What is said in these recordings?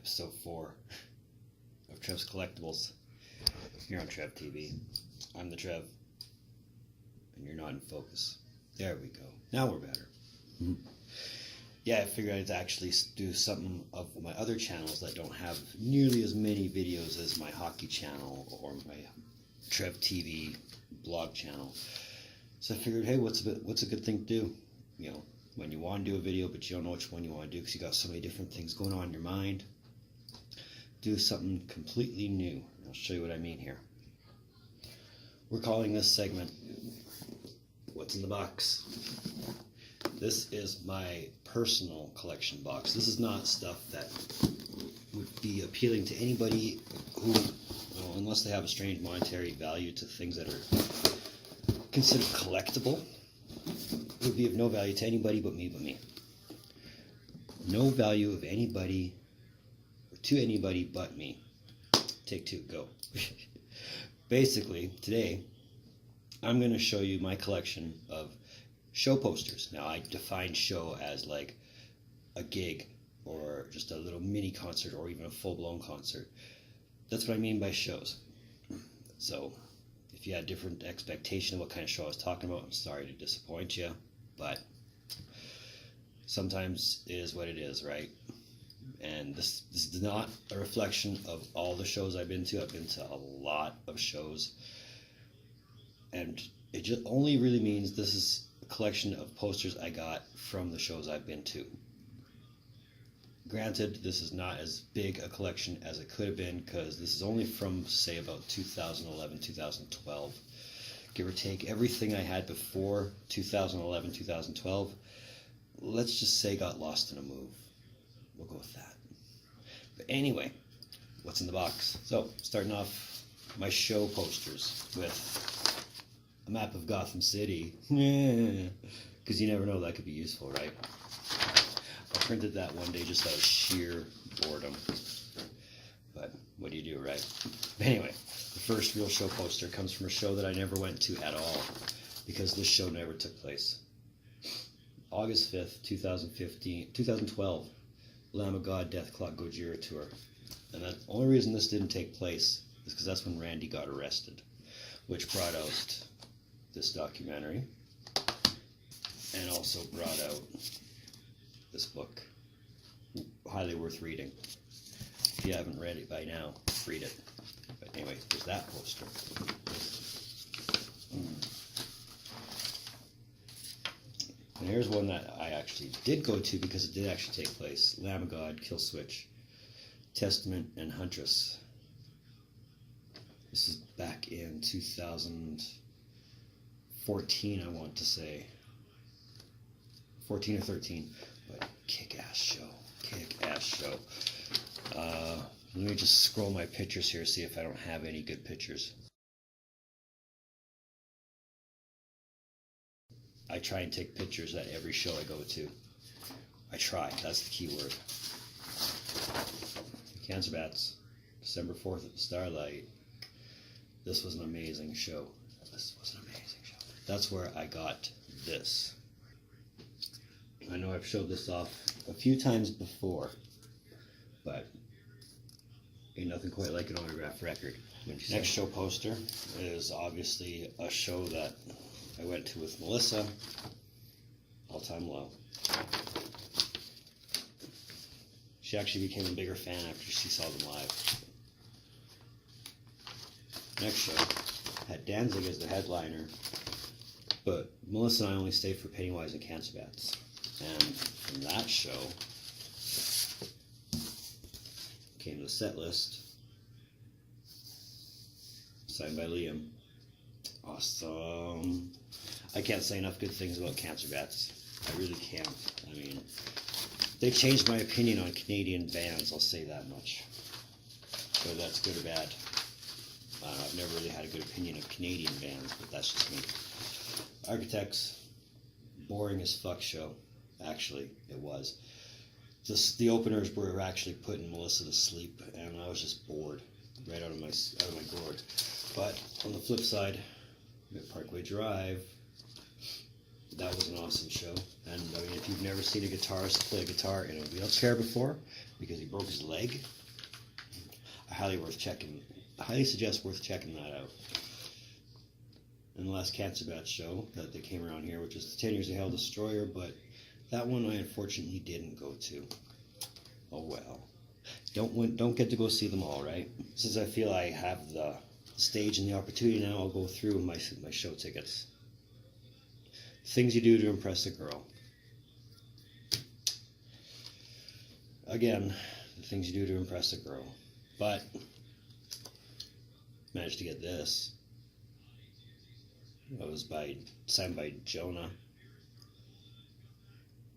episode 4 of Trev's Collectibles here on Trev TV. I'm the Trev, and you're not in focus. There we go. Now we're better. Yeah, I figured I'd actually do something of my other channels that don't have nearly as many videos as my hockey channel or my Trev TV blog channel. So I figured, hey, what's a good thing to do? You know, when you want to do a video but you don't know which one you want to do because you got so many different things going on in your mind, do something completely new. I'll show you what I mean here. We're calling this segment What's in the Box. This is my personal collection box. This is not stuff that would be appealing to anybody who, well, unless they have a strange monetary value to things that are considered collectible, would be of no value to anybody but me. No value of anybody to anybody but me. Take two, go. Basically, today, I'm going to show you my collection of show posters. Now, I define show as like a gig or just a little mini concert or even a full-blown concert. That's what I mean by shows. So, if you had a different expectation of what kind of show I was talking about, I'm sorry to disappoint you, but sometimes it is what it is, right? And this is not a reflection of all the shows I've been to. I've been to a lot of shows, and it just only really means this is a collection of posters I got from the shows I've been to. Granted, this is not as big a collection as it could have been because this is only from, say, about 2011, 2012. Give or take, everything I had before 2011, 2012, let's just say got lost in a move. We'll go with that. But anyway, what's in the box? So, starting off my show posters with a map of Gotham City. Because you never know, that could be useful, right? I printed that one day just out of sheer boredom. But what do you do, right? Anyway, the first real show poster comes from a show that I never went to at all because this show never took place. August 5th, 2012, Lamb of God Death Clock Gojira Tour. And the only reason this didn't take place is because that's when Randy got arrested, which brought out this documentary and also brought out this book. Highly worth reading. If you haven't read it by now, read it. But anyway, there's that poster. And here's one that I actually did go to because it did actually take place. Lamb of God, Kill Switch, Testament, and Huntress. This is back in 2014, I want to say. 14 or 13. But kick-ass show. Kick-ass show. Let me just scroll my pictures here, see if I don't have any good pictures. I try and take pictures at every show I go to. I try, that's the key word. Cancer Bats, December 4th at the Starlight. This was an amazing show. That's where I got this. I know I've showed this off a few times before, but ain't nothing quite like an autographed record. Next show poster is obviously a show that I went to with Melissa, All Time Low. She actually became a bigger fan after she saw them live. Next show had Danzig as the headliner, but Melissa and I only stayed for Pennywise and Cancer Bats. And from that show came the set list, signed by Liam. Awesome. I can't say enough good things about Cancer Bats. I really can't. I mean, they changed my opinion on Canadian bands, I'll say that much. Whether that's good or bad, I don't know, I've never really had a good opinion of Canadian bands, but that's just me. Architects, boring as fuck show. Actually, it was. The openers were actually putting Melissa to sleep, and I was just bored, right out of my gourd. But on the flip side, we got Parkway Drive. That was an awesome show. And I mean, if you've never seen a guitarist play a guitar in a wheelchair before, because he broke his leg, highly suggest worth checking that out. And the last Cancer Bat show that they came around here, which is the 10 Years of Hell Destroyer, but that one I unfortunately didn't go to. Oh well. Don't get to go see them all, right? Since I feel I have the stage and the opportunity now, I'll go through my show tickets. Things you do to impress a girl. Again, the things you do to impress a girl. But managed to get this. It was signed by Jonah.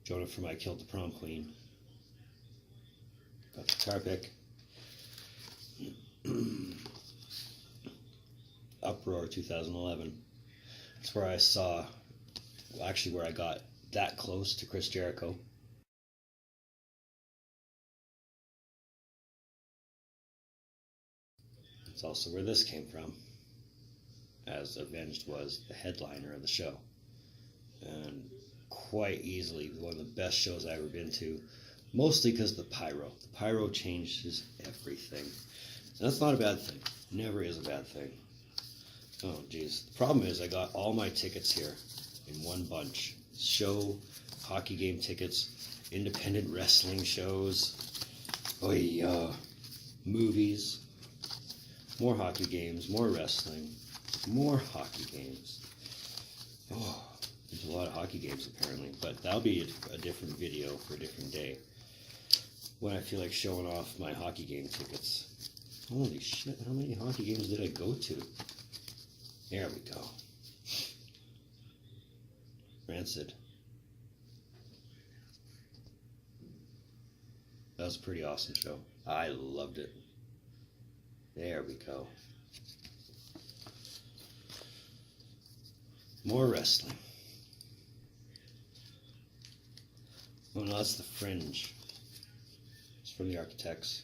Jonah from I Killed the Prom Queen. Got the guitar pick. Uproar 2011. That's where I saw, actually where I got that close to Chris Jericho. It's also where this came from, as Avenged was the headliner of the show. And quite easily one of the best shows I've ever been to, mostly because of the pyro. The pyro changes everything. And that's not a bad thing. Never is a bad thing. Oh, geez. The problem is I got all my tickets here in one bunch. Show, hockey game tickets, independent wrestling shows, movies, more hockey games, more wrestling, more hockey games. Oh, there's a lot of hockey games apparently, but that'll be a different video for a different day when I feel like showing off my hockey game tickets. Holy shit, how many hockey games did I go to? There we go. Rancid. That was a pretty awesome show. I loved it. There we go. More wrestling. Oh no, that's the Fringe. It's from the Architects.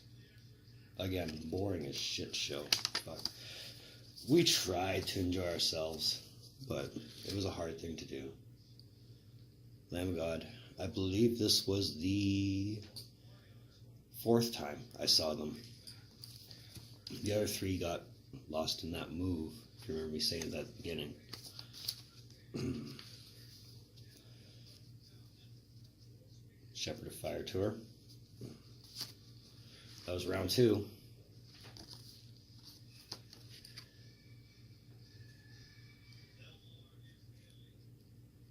Again, boring as shit show. But we tried to enjoy ourselves, but it was a hard thing to do. Lamb of God. I believe this was the 4th time I saw them. The other 3 got lost in that move, if you remember me saying that at the beginning. Shepherd of Fire Tour. That was round 2.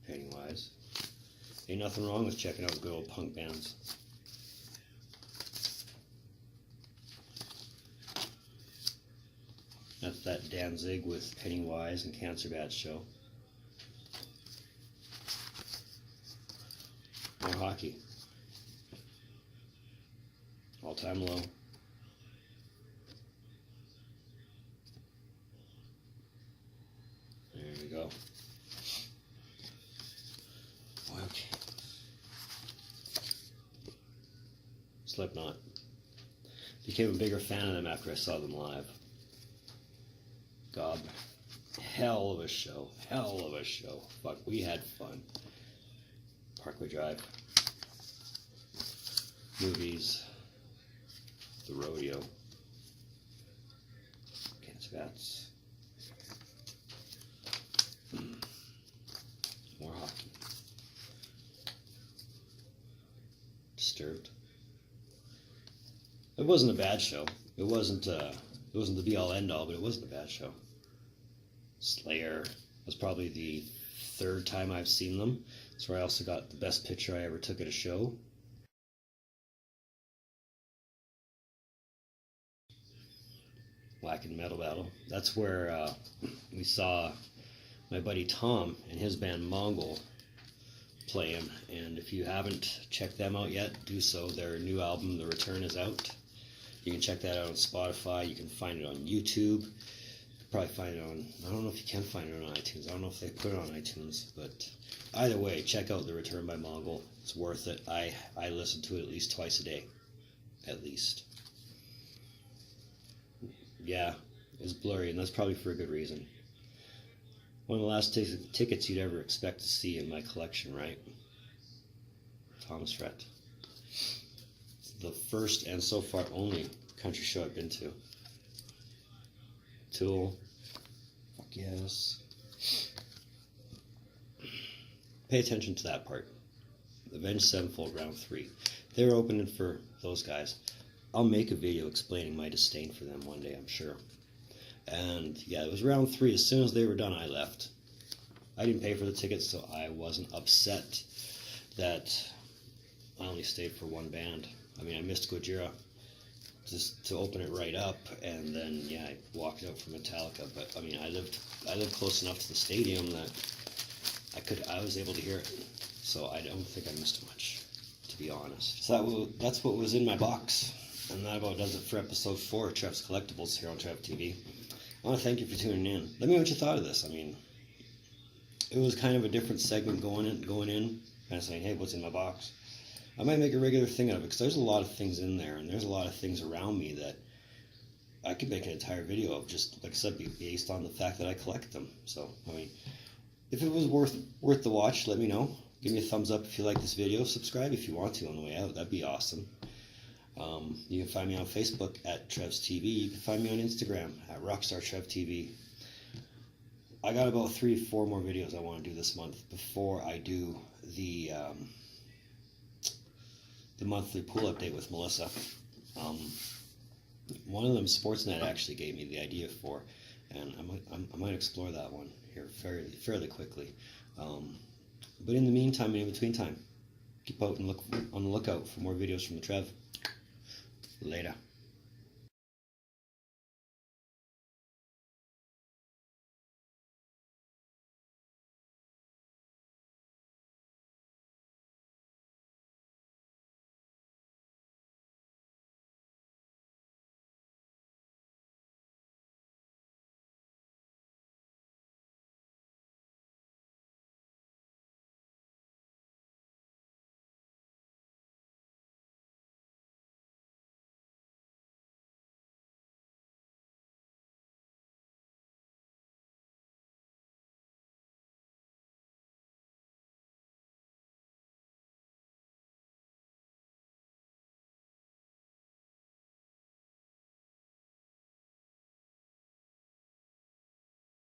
Pennywise. Ain't nothing wrong with checking out good old punk bands. That's that Danzig with Pennywise and Cancer Bat show. More hockey. All-time low. There we go. Okay. Slipknot. Became a bigger fan of them after I saw them live. God, hell of a show. Hell of a show. Fuck, we had fun. Parkway Drive. Movies. The Rodeo. Cancer Bats. More hockey. Disturbed. It wasn't a bad show. It wasn't the be-all end-all, but it wasn't a bad show. Slayer was probably the 3rd time I've seen them. That's where I also got the best picture I ever took at a show. Black and Metal Battle. That's where we saw my buddy Tom and his band Mongol playing. And if you haven't checked them out yet, do so. Their new album, The Return, is out. You can check that out on Spotify. You can find it on YouTube. You can probably find it on, I don't know if you can find it on iTunes. I don't know if they put it on iTunes. But either way, check out The Return by Mongol. It's worth it. I listen to it at least twice a day. At least. Yeah, it's blurry, and that's probably for a good reason. One of the last tickets you'd ever expect to see in my collection, right? Thomas Rhett. The first and so far only country show I've been to. Tool. Fuck yes. Pay attention to that part. Avenged Sevenfold round 3. They're opening for those guys. I'll make a video explaining my disdain for them one day, I'm sure. And yeah, it was round 3. As soon as they were done, I left. I didn't pay for the tickets, so I wasn't upset that I only stayed for one band. I mean, I missed Gojira just to open it right up, and then yeah, I walked out for Metallica. But I mean, I lived close enough to the stadium that I was able to hear it. So I don't think I missed much, to be honest. So that's what was in my box, and that about does it for episode 4 of Trev's Collectibles here on Trev TV. I want to thank you for tuning in. Let me know what you thought of this. I mean, it was kind of a different segment going in, kind of saying, hey, what's in my box? I might make a regular thing out of it, because there's a lot of things in there, and there's a lot of things around me that I could make an entire video of, just, like I said, based on the fact that I collect them. So, I mean, if it was worth the watch, let me know. Give me a thumbs up if you like this video. Subscribe if you want to on the way out. That'd be awesome. You can find me on Facebook at Trev's TV. You can find me on Instagram at rockstartrev TV. I got about 3 or 4 more videos I want to do this month before I do the monthly pool update with Melissa. One of them Sportsnet actually gave me the idea for, and I might explore that one here fairly quickly. But in the meantime and in between time, keep out and look on the lookout for more videos from the Trev. Later.